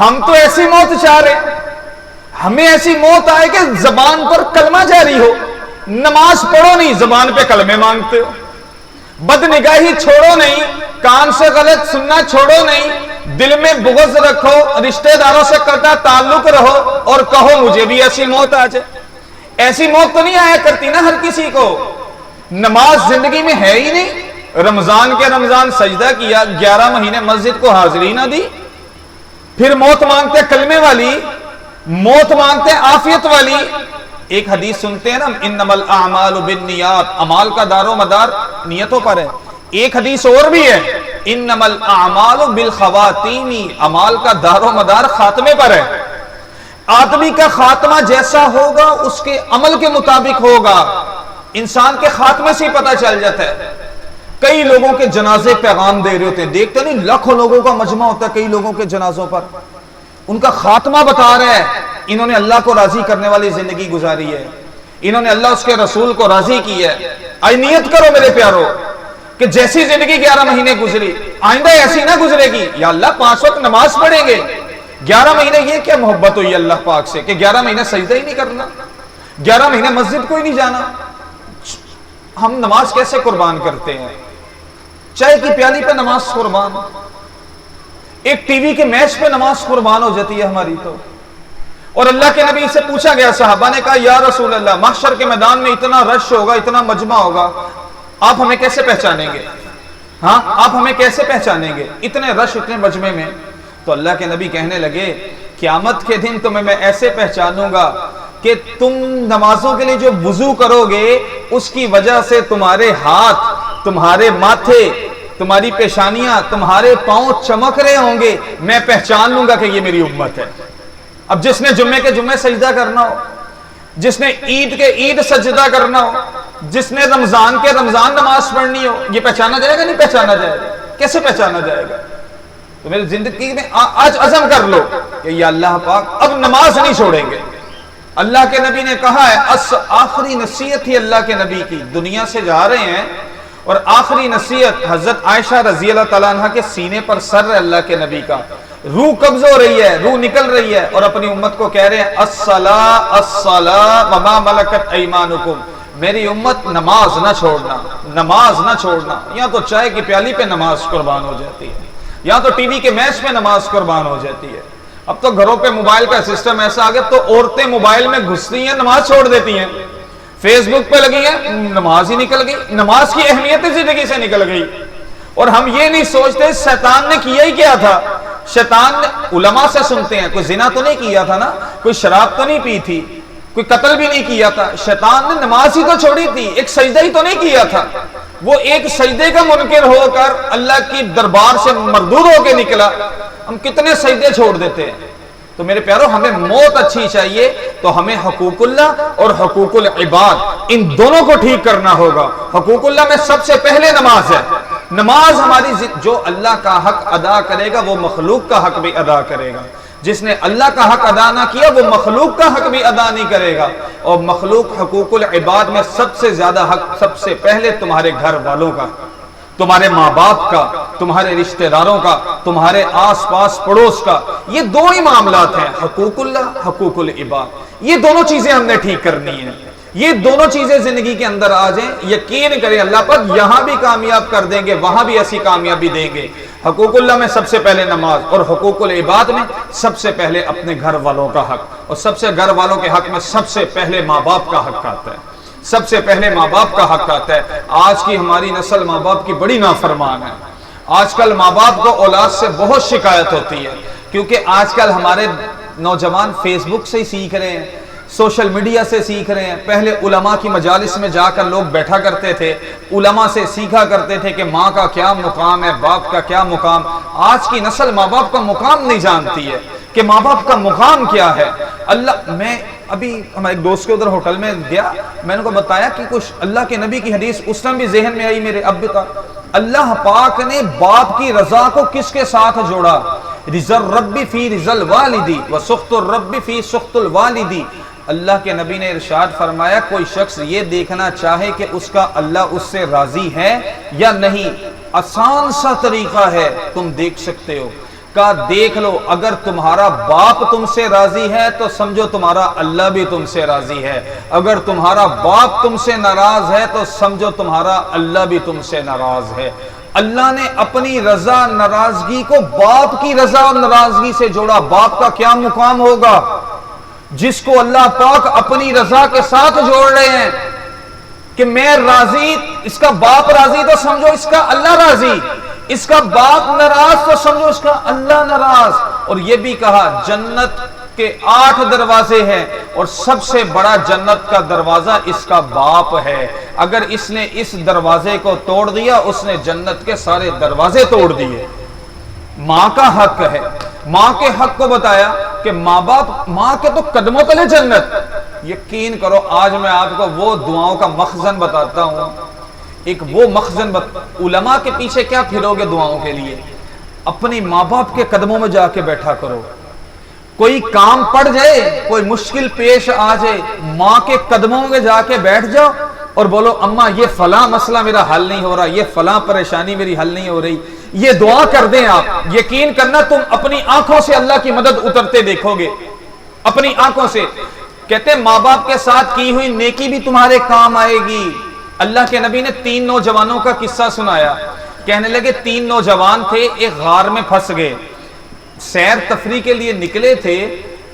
ہم تو ایسی موت چاہ رہے ہیں، ہمیں ایسی موت آئے کہ زبان پر کلمہ جاری ہو، نماز پڑھو نہیں زبان پہ کلمے مانگتے ہو، بد نگاہی چھوڑو نہیں، کان سے غلط سننا چھوڑو نہیں، دل میں بغض رکھو، رشتہ داروں سے قطع تعلق رہو اور کہو مجھے بھی ایسی موت آ جائے۔ ایسی موت تو نہیں آیا کرتی نا ہر کسی کو۔ نماز زندگی میں ہے ہی نہیں، رمضان کے رمضان سجدہ کیا، 11 مہینے مسجد کو حاضری نہ دی، پھر موت مانگتے کلمے والی، موت مانگتے عافیت والی۔ ایک حدیث سنتے ہیں نا، انما الاعمال بالنیات، اعمال کا دار و مدار نیتوں پر ہے۔ ایک حدیث اور بھی ہے، انما الاعمال بالخواتیم، اعمال کا دار و مدار خاتمے پر ہے۔ آدمی کا خاتمہ جیسا ہوگا اس کے عمل کے مطابق ہوگا، انسان کے خاتمے سے ہی پتہ چل جاتا ہے۔ کئی لوگوں کے جنازے پیغام دے رہے ہوتے ہیں، دیکھتے نہیں لاکھوں لوگوں کا مجمع ہوتا ہے کئی لوگوں کے جنازوں پر، ان کا خاتمہ بتا رہا ہے انہوں نے اللہ کو راضی کرنے والی زندگی گزاری ہے، انہوں نے اللہ اس کے رسول کو راضی کی ہے۔ آج نیت کرو میرے پیارو کہ جیسی زندگی 11 مہینے گزری آئندہ ایسی نہ گزرے گی، یا اللہ 5 وقت نماز پڑھیں گے، 11 مہینے یہ کیا محبت ہوئی اللہ پاک سے کہ 11 مہینے سجدہ ہی نہیں کرنا، 11 مہینے مسجد کو ہی نہیں جانا۔ ہم نماز کیسے قربان کرتے ہیں؟ چائے کی پیالی پہ نماز قربان، ایک ٹی وی کے میچ پہ نماز قربان ہو جاتی ہے ہماری تو۔ اور اللہ کے نبی سے پوچھا گیا، صحابہ نے کہا یا رسول اللہ، محشر کے میدان میں اتنا رش ہوگا، اتنا مجمع ہوگا، آپ ہمیں کیسے پہچانیں گے؟ ہاں آپ ہمیں کیسے پہچانیں گے اتنے رش اتنے مجمع میں؟ تو اللہ کے نبی کہنے لگے قیامت کے دن تمہیں میں ایسے پہچانوں گا کہ تم نمازوں کے لیے جو وضو کرو گے اس کی وجہ سے تمہارے ہاتھ، تمہارے ماتھے، تمہاری پیشانیاں، تمہارے پاؤں چمک رہے ہوں گے، میں پہچان لوں گا کہ یہ میری امت ہے۔ اب جس نے جمعے کے جمعے سجدہ کرنا ہو، جس نے عید کے عید سجدہ کرنا ہو، جس نے رمضان کے رمضان نماز پڑھنی ہو، یہ پہچانا جائے گا نہیں پہچانا جائے گا؟ کیسے پہچانا جائے گا؟ تو میری زندگی میں آج عزم کر لو کہ یا اللہ پاک اب نماز نہیں چھوڑیں گے۔ اللہ کے نبی نے کہا ہے، آخری نصیحت تھی اللہ کے نبی کی، دنیا سے جا رہے ہیں اور آخری نصیحت حضرت عائشہ رضی اللہ تعالیٰ عنہ کے سینے پر سر ہے اللہ کے نبی کا، روح قبض ہو رہی ہے، روح نکل رہی ہے، اور اپنی امت کو کہہ رہے ہیں الصلاۃ الصلاۃ وما ملکت ایمانکم، میری امت نماز نہ چھوڑنا، نماز نہ چھوڑنا۔ یہاں تو چائے کی پیالی پہ نماز قربان ہو جاتی ہے، یہاں تو ٹی وی کے میچ پہ نماز قربان ہو جاتی ہے، اب تو گھروں پہ موبائل کا سسٹم ایسا آ گیا تو عورتیں موبائل میں گھستی ہیں نماز چھوڑ دیتی ہیں، فیس بک پہ لگی ہیں، نماز ہی نکل گئی، نماز کی اہمیت زندگی سے نکل گئی۔ اور ہم یہ نہیں سوچتے شیطان نے کیا ہی کیا تھا۔ شیطان نے، علماء سے سنتے ہیں، کوئی زنا تو نہیں کیا تھا نا، کوئی شراب تو نہیں پی تھی، کوئی قتل بھی نہیں کیا تھا، شیطان نے نماز ہی تو چھوڑی تھی، ایک سجدہ ہی تو نہیں کیا تھا، وہ ایک سجدے کا منکر ہو کر اللہ کی دربار سے مردود ہو کے نکلا۔ ہم کتنے سجدے چھوڑ دیتے ہیں۔ تو میرے پیارو ہمیں موت اچھی چاہیے تو ہمیں حقوق اللہ اور حقوق العباد ان دونوں کو ٹھیک کرنا ہوگا۔ حقوق اللہ میں سب سے پہلے نماز ہے۔ نماز ہماری جو اللہ کا حق ادا کرے گا وہ مخلوق کا حق بھی ادا کرے گا، جس نے اللہ کا حق ادا نہ کیا وہ مخلوق کا حق بھی ادا نہیں کرے گا۔ اور مخلوق حقوق العباد میں سب سے زیادہ حق سب سے پہلے تمہارے گھر والوں کا، تمہارے ماں باپ کا، تمہارے رشتہ داروں کا، تمہارے آس پاس پڑوس کا۔ یہ دو ہی معاملات ہیں، حقوق اللہ، حقوق العباد۔ یہ دونوں چیزیں ہم نے ٹھیک کرنی ہیں، یہ دونوں چیزیں زندگی کے اندر آ جائیں، یقین کریں اللہ پاک یہاں بھی کامیاب کر دیں گے، وہاں بھی ایسی کامیابی دیں گے۔ حقوق اللہ میں سب سے پہلے نماز، اور حقوق العباد میں سب سے پہلے اپنے گھر والوں کا حق، اور سب سے گھر والوں کے حق میں سب سے پہلے ماں باپ کا حق آتا ہے، سب سے پہلے ماں باپ کا حق آتا ہے۔ آج کی ہماری نسل ماں باپ کی بڑی نافرمان ہے۔ آج کل ماں باپ کو اولاد سے بہت شکایت ہوتی ہے، کیونکہ آج کل ہمارے نوجوان فیس بک سے ہی سیکھ رہے ہیں، سوشل میڈیا سے سیکھ رہے ہیں۔ پہلے علماء کی مجالس میں جا کر لوگ بیٹھا کرتے تھے، علماء سے سیکھا کرتے تھے کہ ماں کا کیا مقام ہے، باپ کا کیا مقام۔ آج کی نسل ماں باپ کا مقام نہیں جانتی ہے کہ ماں باپ کا مقام کیا ہے۔ میں ابھی ہمارے ایک دوست کے ادھر ہوٹل میں گیا، میں نے کو بتایا کہ کچھ اللہ کے نبی کی حدیث اس ٹائم بھی ذہن میں آئی میرے، اب بھی تھا۔ اللہ پاک نے باپ کی رضا کو کس کے ساتھ جوڑا؟ رضا الرب فی رضا الوالدی وسخط الرب فی سخط الوالدی۔ اللہ کے نبی نے ارشاد فرمایا کوئی شخص یہ دیکھنا چاہے کہ اس کا اللہ اس سے راضی ہے یا نہیں، آسان سا طریقہ ہے، تم دیکھ سکتے ہو کہا دیکھ لو اگر تمہارا باپ تم سے راضی ہے تو سمجھو تمہارا اللہ بھی تم سے راضی ہے، اگر تمہارا باپ تم سے ناراض ہے تو سمجھو تمہارا اللہ بھی تم سے ناراض ہے۔ اللہ نے اپنی رضا ناراضگی کو باپ کی رضا اور ناراضگی سے جوڑا۔ باپ کا کیا مقام ہوگا جس کو اللہ پاک اپنی رضا کے ساتھ جوڑ رہے ہیں کہ میں راضی، اس کا باپ راضی تو سمجھو اس کا اللہ راضی، اس کا باپ ناراض تو سمجھو اس کا اللہ ناراض۔ اور یہ بھی کہا جنت کے 8 دروازے ہیں اور سب سے بڑا جنت کا دروازہ اس کا باپ ہے، اگر اس نے اس دروازے کو توڑ دیا اس نے جنت کے سارے دروازے توڑ دیے۔ ماں کا حق ہے، ماں کے حق کو بتایا کہ ماں باپ، ماں کے تو قدموں تلے جنت۔ یقین کرو آج میں آپ کو وہ دعاؤں کا مخزن بتاتا ہوں، ایک وہ مخزن علماء کے پیچھے کیا پھرو گے دعاؤں کے لیے، اپنی ماں باپ کے قدموں میں جا کے بیٹھا کرو۔ کوئی کام پڑ جائے، کوئی مشکل پیش آ جائے، ماں کے قدموں میں جا کے بیٹھ جاؤ اور بولو اماں یہ فلاں مسئلہ میرا حل نہیں ہو رہا، یہ فلاں پریشانی میری حل نہیں ہو رہی، یہ دعا کر دیں آپ، یقین کرنا تم اپنی آنکھوں سے اللہ کی مدد اترتے دیکھو گے، اپنی آنکھوں سے۔ کہتے ہیں ماں باپ کے ساتھ کی ہوئی نیکی بھی تمہارے کام آئے گی۔ اللہ کے نبی نے 3 نوجوانوں کا قصہ سنایا، کہنے لگے 3 نوجوان تھے، ایک غار میں پھنس گئے، سیر تفریح کے لیے نکلے تھے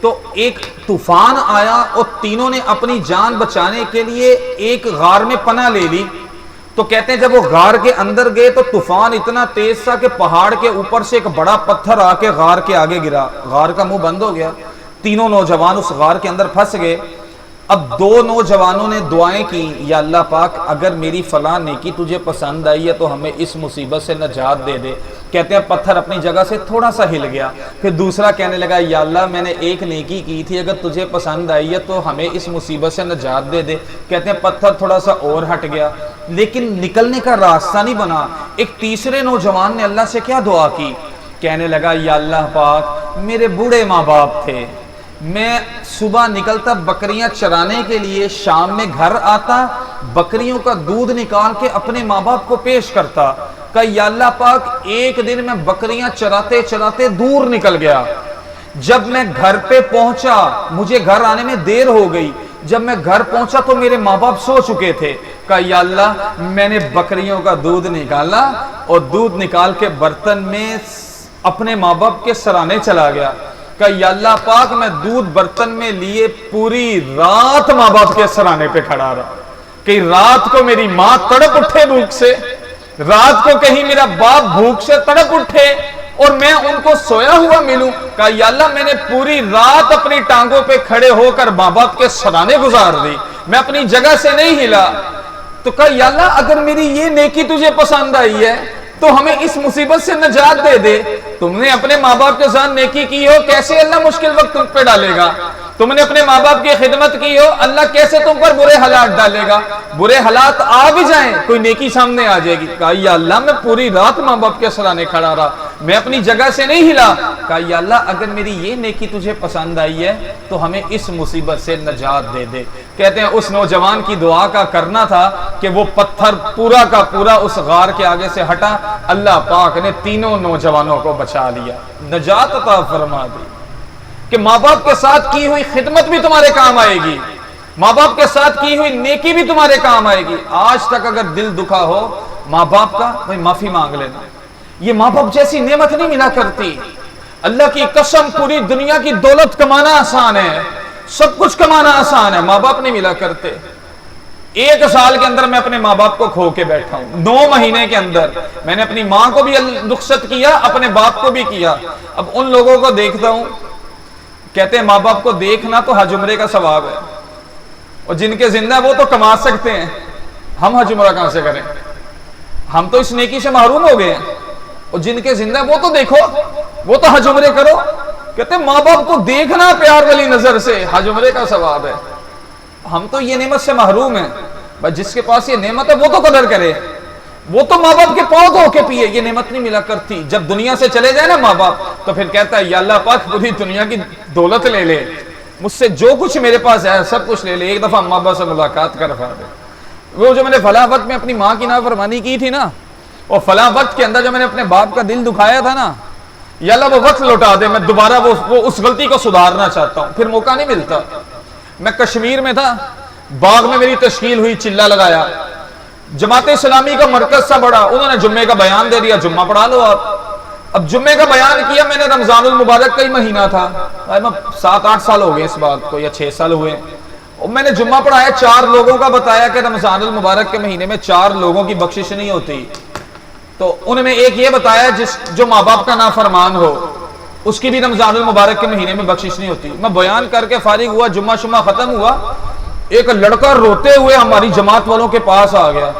تو ایک طوفان آیا اور تینوں نے اپنی جان بچانے کے لیے ایک غار میں پناہ لے لی۔ تو کہتے ہیں جب وہ غار کے اندر گئے تو طوفان اتنا تیز تھا کہ پہاڑ کے اوپر سے ایک بڑا پتھر آ کے غار کے آگے گرا، غار کا منہ بند ہو گیا، تینوں نوجوان اس غار کے اندر پھنس گئے۔ اب 2 نوجوانوں نے دعائیں کی، یا اللہ پاک اگر میری فلاں نیکی تجھے پسند آئی ہے تو ہمیں اس مصیبت سے نجات دے دے۔ کہتے ہیں پتھر اپنی جگہ سے تھوڑا سا ہل گیا، پھر دوسرا کہنے لگا یا اللہ میں نے ایک نیکی کی تھی، اگر تجھے پسند آئی ہے تو ہمیں اس مصیبت سے نجات دے دے۔ کہتے ہیں پتھر تھوڑا سا اور ہٹ گیا لیکن نکلنے کا راستہ نہیں بنا۔ ایک تیسرے نوجوان نے اللہ سے کیا دعا کی، کہنے لگا یا اللہ پاک میرے بوڑھے ماں باپ تھے، میں صبح نکلتا بکریاں چرانے کے لیے، شام میں گھر آتا بکریوں کا دودھ نکال کے اپنے ماں باپ کو پیش کرتا، کہ یا اللہ پاک ایک دن میں بکریاں چراتے چراتے دور نکل گیا، جب میں گھر پہ پہنچا مجھے گھر آنے میں دیر ہو گئی، جب میں گھر پہنچا تو میرے ماں باپ سو چکے تھے، کہ یا اللہ میں نے بکریوں کا دودھ نکالا اور دودھ نکال کے برتن میں اپنے ماں باپ کے سرانے چلا گیا، کہ یا اللہ پاک میں دودھ برتن میں لیے پوری رات ماں باپ کے سرانے پہ کھڑا رہا، کہ رات کو میری ماں تڑپ اٹھے بھوک سے، رات کو کہیں میرا باپ بھوک سے تڑپ اٹھے اور میں ان کو سویا ہوا ملوں، کہ یا اللہ میں نے پوری رات اپنی ٹانگوں پہ کھڑے ہو کر ماں باپ کے سرانے گزار دی، میں اپنی جگہ سے نہیں ہلا۔ تو کہا یا اللہ اگر میری یہ نیکی تجھے پسند آئی ہے تو ہمیں اس مصیبت سے نجات دے دے۔ تم نے اپنے ماں باپ کے ساتھ نیکی کی ہو، کیسے اللہ مشکل وقت تم پہ ڈالے گا؟ تم نے اپنے ماں باپ کی خدمت کی ہو، اللہ کیسے تم پر برے حالات ڈالے گا؟ برے حالات آ بھی جائیں کوئی نیکی سامنے آ جائے گی۔ کہا یا اللہ میں پوری رات ماں باپ کے سرانے کھڑا رہا، میں اپنی جگہ سے نہیں ہلا۔ کہا یا اللہ اگر میری یہ نیکی تجھے پسند آئی ہے تو ہمیں اس مصیبت سے نجات دے دے۔ کہتے ہیں اس نوجوان کی دعا کا کرنا تھا کہ وہ پتھر پورا کا پورا اس غار کے آگے سے ہٹا، اللہ پاک نے تینوں نوجوانوں کو بچا لیا، نجات عطا فرما دی۔ کہ ماں باپ کے ساتھ کی ہوئی خدمت بھی تمہارے کام آئے گی، ماں باپ کے ساتھ کی ہوئی نیکی بھی تمہارے کام آئے گی۔ آج تک اگر دل دکھا ہو ماں باپ کا، بھائی معافی مانگ لینا، یہ ماں باپ جیسی نعمت نہیں ملا کرتی۔ اللہ کی قسم پوری دنیا کی دولت کمانا آسان ہے، سب کچھ کمانا آسان ہے، ماں باپ نہیں ملا کرتے۔ 1 سال کے اندر میں اپنے ماں باپ کو کھو کے بیٹھا ہوں، 9 مہینے کے اندر میں نے اپنی ماں کو بھی رخصت کیا، اپنے باپ کو بھی کیا۔ اب ان لوگوں کو دیکھتا ہوں، کہتے ہیں ماں باپ کو دیکھنا تو حج عمرے کا ثواب ہے، اور جن کے زندہ وہ تو کما سکتے ہیں، ہم حج عمرہ کہاں سے کریں؟ ہم تو اس نیکی سے محروم ہو گئے ہیں، اور جن کے زندہ وہ تو دیکھو، وہ تو حج عمرے کرو۔ کہتے ہیں ماں باپ کو دیکھنا پیار والی نظر سے حج عمرے کا ثواب ہے، ہم تو یہ نعمت سے محروم ہیں۔ بس جس کے پاس یہ نعمت ہے وہ تو قدر کرے، وہ تو ماں باپ کے پاؤں دھو کے پیے، یہ نعمت نہیں ملا کرتی۔ جب دنیا سے چلے جائے نا ماں باپ تو پھر کہتا ہے یا اللہ پاک پوری دنیا کی دولت لے لے، مجھ سے جو کچھ میرے پاس ہے سب کچھ لے لے، ایک دفعہ ماں باپ سے ملاقات کروا دے۔ وہ جو میں نے فلاں وقت میں اپنی ماں کی نافرمانی کی تھی نا، اور فلاں وقت کے اندر جو میں نے اپنے باپ کا دل دکھایا تھا نا، یا اللہ وہ وقت لوٹا دے، میں دوبارہ وہ اس غلطی کو سدھارنا چاہتا ہوں، پھر موقع نہیں ملتا۔ میں کشمیر میں تھا، باغ میں میری تشکیل ہوئی، چلہ لگایا، جماعت اسلامی کا مرکز سا بڑا، انہوں نے جمعے کا بیان دے دیا، جمعہ پڑھا لو آپ۔ اب جمعے کا بیان کیا میں نے، رمضان المبارک کا ہی مہینہ تھا، 7-8 سال ہو گئے اس بات کو، یا 6 سال ہوئے، اور میں نے جمعہ پڑھایا، 4 لوگوں کا بتایا کہ رمضان المبارک کے مہینے میں 4 لوگوں کی بخشش نہیں ہوتی۔ تو انہوں نے ایک یہ بتایا جو ماں باپ کا نافرمان ہو اس کی بھی رمضان المبارک کے مہینے میں بخشش نہیں ہوتی۔ میں بیان کر کے فارغ ہوا، جمعہ شمعہ ختم ہوا، ایک لڑکا روتے ہوئے ہماری جماعت والوں کے پاس آ گیا،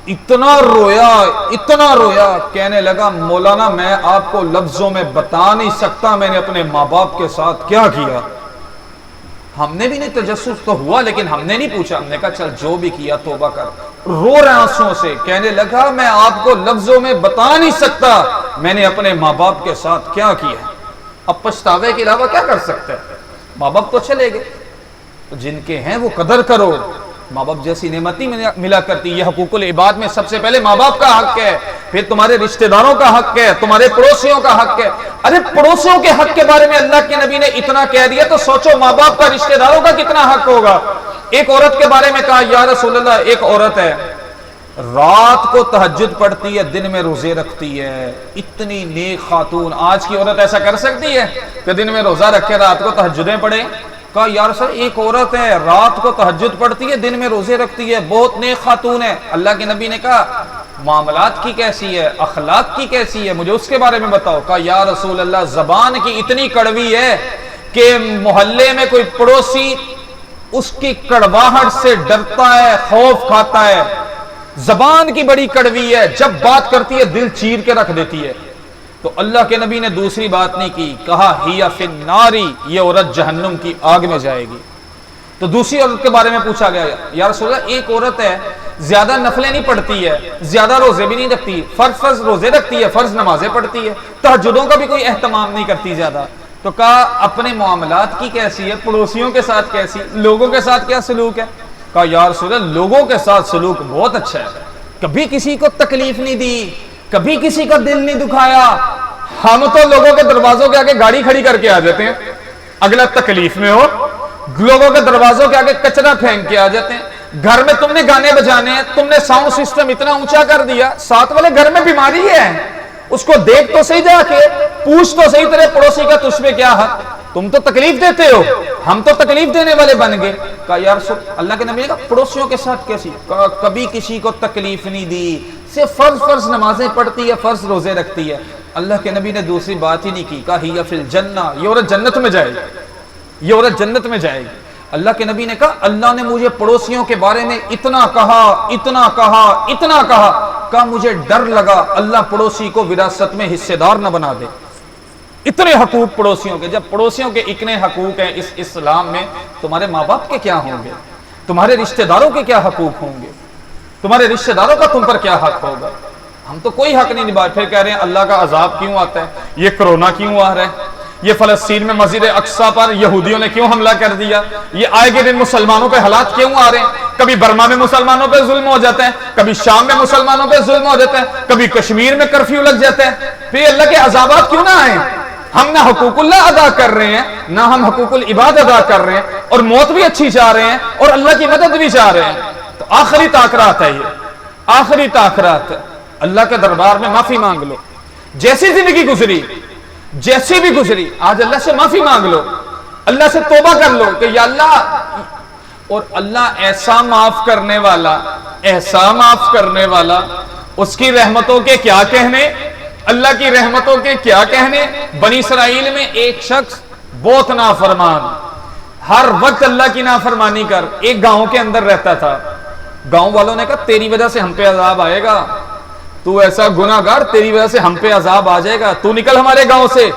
اتنا رویا، کہنے لگا مولانا میں آپ کو لفظوں میں بتا نہیں سکتا میں نے اپنے ماں باپ کے ساتھ کیا کیا۔ ہم نے بھی نہیں، تجسس تو ہوا لیکن ہم نے نہیں پوچھا، ہم نے کہا چل جو بھی کیا توبہ کر۔ رو رہے آنسوں سے، کہنے لگا میں آپ کو لفظوں میں بتا نہیں سکتا میں نے اپنے ماں باپ کے ساتھ کیا کیا۔ اب پچھتاوے کے علاوہ کیا کر سکتے ہیں؟ ماں باپ تو چلے گئے، جن کے ہیں وہ قدر کرو، ماں باپ جیسی نعمت نہیں ملا کرتی۔ یہ حقوق العباد میں سب سے پہلے ماں باپ کا حق ہے، پھر تمہارے رشتہ داروں کا حق ہے، تمہارے پڑوسیوں کا حق ہے۔ ارے پڑوسیوں کے حق کے بارے میں اللہ کے نبی نے اتنا کہہ دیا تو سوچو ماں باپ کا، رشتہ داروں کا کتنا حق ہوگا۔ ایک عورت کے بارے میں کہا یا رسول اللہ، ایک عورت ہے رات کو تہجد پڑھتی ہے، دن میں روزے رکھتی ہے، اتنی نیک خاتون، آج کی عورت ایسا کر سکتی ہے کہ دن میں روزہ رکھے رات کو تہجدیں پڑھے؟ کہا یا رسول اللہ ایک عورت ہے رات کو تہجد پڑھتی ہے، دن میں روزے رکھتی ہے، بہت نیک خاتون ہے۔ اللہ کے نبی نے کہا معاملات کی کیسی ہے، اخلاق کی کیسی ہے، مجھے اس کے بارے میں بتاؤ۔ کہا یا رسول اللہ زبان کی اتنی کڑوی ہے کہ محلے میں کوئی پڑوسی اس کی کڑواہٹ سے ڈرتا ہے، خوف کھاتا ہے، زبان کی بڑی کڑوی ہے، جب بات کرتی ہے دل چیر کے رکھ دیتی ہے۔ تو اللہ کے نبی نے دوسری بات نہیں کی، کہا ہی فی الناری، یہ عورت جہنم کی آگ میں جائے گی۔ تو دوسری عورت کے بارے میں پوچھا گیا یا رسول اللہ ایک عورت ہے زیادہ نفلیں نہیں پڑھتی ہے، زیادہ روزے بھی نہیں رکھتی، فرض روزے رکھتی ہے، فرض نمازیں پڑھتی ہے، تہجدوں کا بھی کوئی اہتمام نہیں کرتی زیادہ۔ تو کہا اپنے معاملات کی کیسی ہے، پڑوسیوں کے ساتھ کیسی، لوگوں کے ساتھ کیا سلوک ہے؟ کہا یا رسول اللہ لوگوں کے ساتھ سلوک بہت اچھا ہے، کبھی کسی کو تکلیف نہیں دی، کبھی کسی کا دل نہیں دکھایا۔ ہم تو لوگوں کے دروازوں کے آگے گاڑی کھڑی کر کے آ جاتے ہیں، اگلا تکلیف میں ہو، لوگوں کے دروازوں کے آگے کچرا پھینک کے آ جاتے ہیں۔ گھر میں تم نے گانے بجانے ہیں، تم نے ساؤنڈ سسٹم اتنا اونچا کر دیا، ساتھ والے گھر میں بیماری ہے، اس کو دیکھ تو صحیح، جا کے پوچھ تو صحیح تیرے پڑوسی کا تجھ پہ کیا حق، تم تو تکلیف دیتے ہو، ہم تو تکلیف دینے والے بن گئے۔ کہا یا رسول اللہ کے نبی نے کہا پڑوسیوں کے ساتھ کیسی؟ کہا کبھی کسی کو تکلیف نہیں دی، صرف فرض نمازیں پڑھتی ہے، فرض روزے رکھتی ہے۔ اللہ کے نبی نے دوسری بات ہی نہیں کی، کہا ہی فی الجنہ، یہ عورت جنت میں جائے گی، یہ عورت جنت میں جائے گی۔ اللہ کے نبی نے کہا اللہ نے مجھے پڑوسیوں کے بارے میں اتنا کہا، کہا مجھے ڈر لگا اللہ پڑوسی کو وراثت میں حصے دار نہ بنا دے۔ اتنے حقوق پڑوسیوں کے، جب پڑوسیوں کے اتنے حقوق ہیں اس اسلام میں، تمہارے ماں باپ کے کیا ہوں گے، تمہارے رشتہ داروں کے کیا حقوق ہوں گے، تمہارے رشتہ داروں کا تم پر کیا حق ہوگا؟ ہم تو کوئی حق نہیں نبھا، پھر کہہ رہے ہیں اللہ کا عذاب کیوں آتا ہے، یہ کرونا کیوں آ رہا ہے، یہ فلسطین میں مسجد اقصی پر یہودیوں نے کیوں حملہ کر دیا، یہ آئے گے دن مسلمانوں پہ حالات کیوں آ رہے ہیں، کبھی برما میں مسلمانوں پہ ظلم ہو جاتا ہے، کبھی شام میں مسلمانوں پہ ظلم ہو جاتا ہے، کبھی کشمیر میں کرفیو لگ جاتا ہے، پھر اللہ کے عذابات کیوں نہ آئیں؟ ہم نہ حقوق اللہ ادا کر رہے ہیں، نہ ہم حقوق العباد ادا کر رہے ہیں، اور موت بھی اچھی چاہ رہے ہیں اور اللہ کی مدد بھی چاہ رہے ہیں۔ تو آخری تاخرات ہے، یہ آخری تاخرات ہے، اللہ کے دربار میں معافی مانگ لو، جیسی زندگی گزری جیسی بھی گزری، آج اللہ سے معافی مانگ لو، اللہ سے توبہ کر لو کہ یا اللہ، اور اللہ ایسا معاف کرنے والا، ایسا معاف کرنے والا، اس کی رحمتوں کے کیا کہنے، اللہ کی رحمتوں کے کیا کہنے۔ بنی اسرائیل میں ایک شخص بہت نافرمان، ہر وقت اللہ کی نافرمانی کر، ایک گاؤں کے اندر رہتا تھا۔ گاؤں والوں نے کہا تیری وجہ سے ہم پہ عذاب آئے گا، تو ایسا گناہگار، تیری وجہ سے ہم پہ عذاب آ جائے گا، تو نکل ہمارے گاؤں سے۔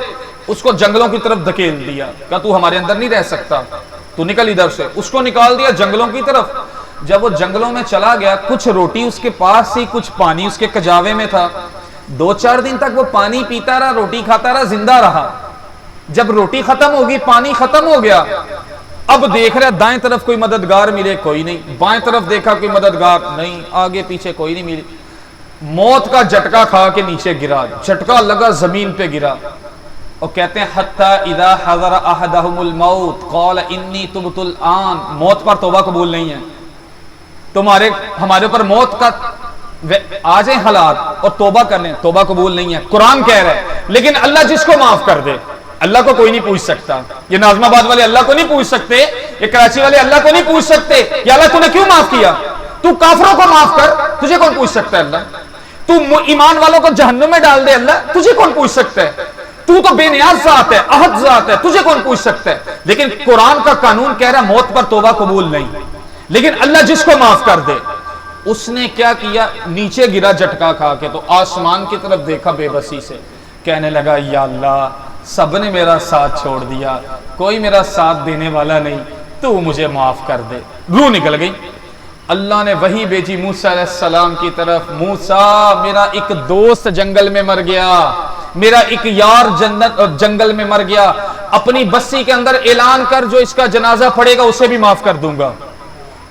اس کو جنگلوں کی طرف دھکیل دیا، کہا تو ہمارے اندر نہیں رہ سکتا، تو نکل ادھر سے۔ اس کو نکال دیا جنگلوں کی طرف۔ جب وہ جنگلوں میں چلا گیا، کچھ روٹی اس کے پاس تھی، کچھ پانی اس کے کجاوے میں تھا۔ 2-4 دن تک وہ پانی پیتا رہا، روٹی کھاتا رہا، زندہ رہا۔ جب روٹی ختم ہوگی، پانی ختم ہو گیا، اب دیکھ رہا دائیں طرف کوئی مددگار ملے، کوئی نہیں، بائیں طرف دیکھا کوئی مددگار نہیں، آگے پیچھے کوئی نہیں ملی۔ موت کا جھٹکا کھا کے نیچے گرا, جھٹکا لگا زمین پہ گرا, اور کہتے ہیں حتی اذا حضر احدہم الموت قال انی تبت الآن, موت پر توبہ قبول نہیں ہے, ہمارے پر موت کا آ جائیں حالات اور توبہ کر لیں, توبہ قبول نہیں ہے. قرآن کہہ رہا ہے لیکن اللہ جس کو معاف کر دے, اللہ کو کوئی نہیں پوچھ سکتا. یہ ناظم آباد والے اللہ کو نہیں پوچھ سکتے, یہ کراچی والے اللہ کو نہیں پوچھ سکتے کہ اللہ تو نے کیوں معاف کیا, تو کافروں کو معاف کر, تجھے کون پوچھ سکتا ہے اللہ. تو ایمان والوں کو جہنم میں ڈال دے اللہ, تجھے کون پوچھ سکتا ہے. تو بے نیاز ذات ہے, احد ذات ہے, تجھے کون پوچھ سکتا ہے. لیکن قرآن کا قانون کہہ رہا ہے موت پر توبہ قبول نہیں, لیکن اللہ جس کو معاف کر دے. اس نے کیا کیا, نیچے گرا جھٹکا کھا کے, تو آسمان کی طرف دیکھا بے بسی سے, کہنے لگا یا اللہ سب نے میرا ساتھ چھوڑ دیا, کوئی میرا ساتھ دینے والا نہیں, تو مجھے معاف کر دے. روح نکل گئی. اللہ نے وحی بھیجی موسیٰ علیہ السلام کی طرف, موسیٰ میرا ایک دوست جنگل میں مر گیا, میرا ایک یار جنگل میں مر گیا, اپنی بستی کے اندر اعلان کر جو اس کا جنازہ پڑے گا اسے بھی معاف کر دوں گا.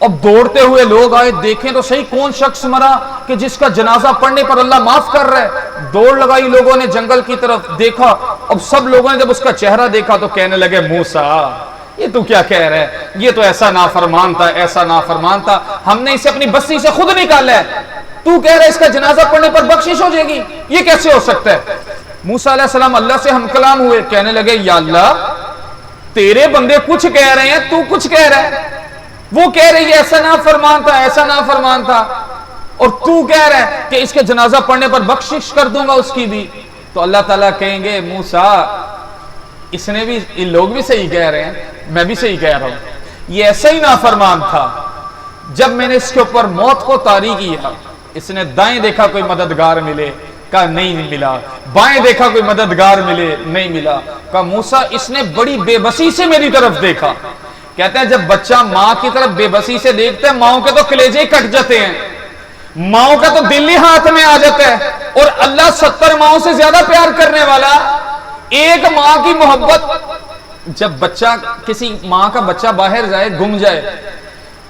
اب دوڑتے ہوئے لوگ آئے, دیکھیں تو صحیح کون شخص مرا کہ جس کا جنازہ پڑھنے پر اللہ معاف کر رہا ہے. دوڑ لگائی لوگوں نے جنگل کی طرف, دیکھا, اب سب لوگوں نے جب اس کا چہرہ دیکھا تو کہنے لگے موسیٰ یہ تو کیا کہہ رہا ہے, یہ تو ایسا نافرمان تھا, ایسا نافرمان تھا, ہم نے اسے اپنی بستی سے خود نکالا ہے, تو کہہ رہا ہے اس کا جنازہ پڑھنے پر بخشش ہو جائے گی, یہ کیسے ہو سکتا ہے. موسیٰ علیہ السلام اللہ سے ہم کلام ہوئے, کہنے لگے یا اللہ تیرے بندے کچھ کہہ رہے ہیں, تو کچھ کہہ رہا ہے. وہ کہہ رہی ہے ایسا نافرمان تھا, ایسا نافرمان تھا, اور تو کہہ رہا ہے کہ اس کے جنازہ پڑھنے پر بخشش کر دوں گا اس کی بھی. تو اللہ تعالیٰ کہیں گے موسیٰ اس نے بھی, یہ لوگ بھی صحیح کہہ رہے ہیں, میں بھی صحیح کہہ رہا ہوں, یہ ایسا ہی نافرمان تھا. جب میں نے اس کے اوپر موت کو طاری کیا, اس نے دائیں دیکھا کوئی مددگار ملے, کہا نہیں ملا, بائیں دیکھا کوئی مددگار ملے, نہیں ملا. کہا موسیٰ اس نے بڑی بے بسی سے میری طرف دیکھا. کہتے ہیں جب بچہ ماں کی طرف بے بسی سے دیکھتا ہے, ماؤں کے تو کلیجے کٹ جاتے ہیں, ماؤں کا تو دل ہی ہاتھ میں آ جاتا ہے. اور اللہ 70 ماؤں سے زیادہ پیار کرنے والا, ایک ماں کی محبت. جب بچہ, کسی ماں کا بچہ باہر جائے, گم جائے,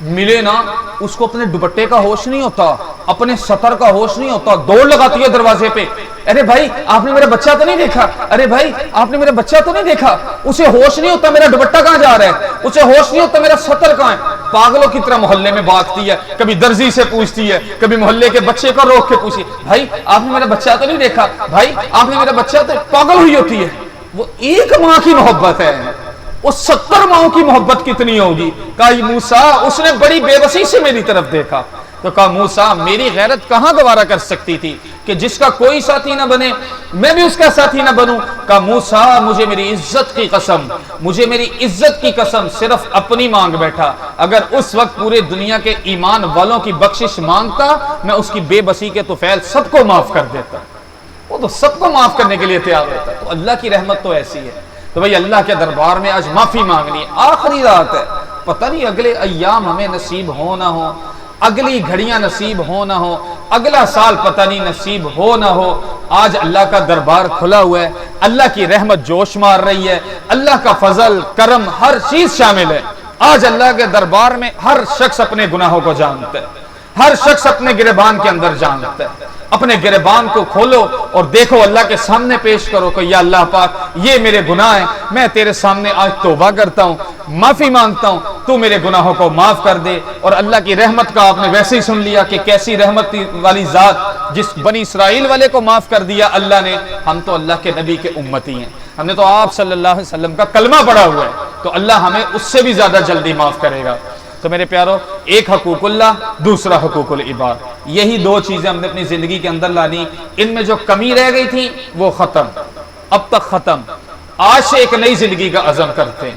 ملے نا, اس کو اپنے دوپٹے کا ہوش نہیں ہوتا, اپنے سطر کا ہوش نہیں ہوتا, دوڑ لگاتی ہے دروازے پہ, ارے بھائی آپ نے میرا بچہ تو نہیں دیکھا, ارے بھائی آپ نے میرا بچہ تو نہیں دیکھا. اسے ہوش نہیں ہوتا میرا دوپٹہ کہاں جا رہا ہے, اسے ہوش نہیں ہوتا میرا سطر کہاں ہے. پاگلوں کی طرح محلے میں بھاگتی ہے, کبھی درزی سے پوچھتی ہے, کبھی محلے کے بچے کو روک کے پوچھتی, بھائی آپ نے میرا بچہ تو نہیں دیکھا, بھائی آپ نے میرا بچہ تو, پاگل ہوئی ہوتی ہے. وہ ایک ماں کی محبت ہے, وہ 70 ماؤں کی محبت کتنی ہوگی. کہا موسیٰ اس نے بڑی بے بسی سے میری طرف دیکھا. تو کہا موسیٰ میری غیرت کہاں گوارا کر سکتی تھی کہ جس کا کوئی ساتھی نہ بنے میں بھی اس کا ساتھی نہ بنوں. کہا موسیٰ مجھے میری عزت کی قسم, مجھے میری عزت کی قسم, صرف اپنی مانگ بیٹھا, اگر اس وقت پورے دنیا کے ایمان والوں کی بخشش مانگتا میں اس کی بے بسی کے طفیل سب کو معاف کر دیتا. وہ تو سب کو معاف کرنے کے لیے تیار ہوتا ہے. تو اللہ کی رحمت تو ایسی ہے. تو بھئی اللہ کے دربار میں آج معافی مانگنی ہے, آخری رات ہے, پتہ نہیں اگلے ایام ہمیں نصیب ہو نہ ہو, اگلی گھڑیاں نصیب ہو نہ ہو, اگلا سال پتہ نہیں نصیب ہو نہ ہو. آج اللہ کا دربار کھلا ہوا ہے, اللہ کی رحمت جوش مار رہی ہے, اللہ کا فضل کرم ہر چیز شامل ہے. آج اللہ کے دربار میں ہر شخص اپنے گناہوں کو جانتا ہے, ہر شخص اپنے گریبان کے اندر جانتا ہے. اپنے گریبان کو کھولو اور دیکھو, اللہ کے سامنے پیش کرو کہ یا اللہ پاک یہ میرے گناہ ہیں, میں تیرے سامنے آج توبہ کرتا ہوں, معافی مانگتا ہوں, تو میرے گناہوں کو معاف کر دے. اور اللہ کی رحمت کا آپ نے ویسے ہی سن لیا کہ کیسی رحمت والی ذات, جس بنی اسرائیل والے کو معاف کر دیا اللہ نے. ہم تو اللہ کے نبی کے امتی ہیں, ہم نے تو آپ صلی اللہ علیہ وسلم کا کلمہ پڑھا ہوا ہے, تو اللہ ہمیں اس سے بھی زیادہ جلدی معاف کرے گا. تو میرے پیارو, ایک حقوق اللہ, دوسرا حقوق العباد, یہی دو چیزیں ہم نے اپنی زندگی کے اندر لانی. ان میں جو کمی رہ گئی تھی وہ ختم, اب تک ختم. آج سے ایک نئی زندگی کا عزم کرتے ہیں,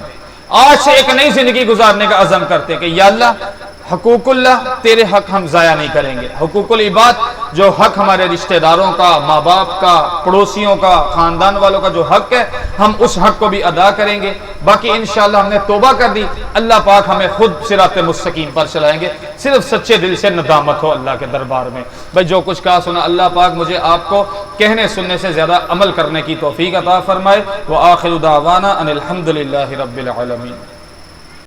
آج سے ایک نئی زندگی گزارنے کا عزم کرتے ہیں کہ یا اللہ حقوق اللہ تیرے حق ہم ضائع نہیں کریں گے. حقوق العباد جو حق ہمارے رشتہ داروں کا, ماں باپ کا, پڑوسیوں کا, خاندان والوں کا جو حق ہے, ہم اس حق کو بھی ادا کریں گے. باقی انشاءاللہ ہم نے توبہ کر دی, اللہ پاک ہمیں خود صراط مستقیم پر چلائیں گے. صرف سچے دل سے ندامت ہو اللہ کے دربار میں. بھائی جو کچھ کہا سنا, اللہ پاک مجھے آپ کو کہنے سننے سے زیادہ عمل کرنے کی توفیق عطا فرمائے. وآخر دعوانا ان الحمدللہ رب العالمین.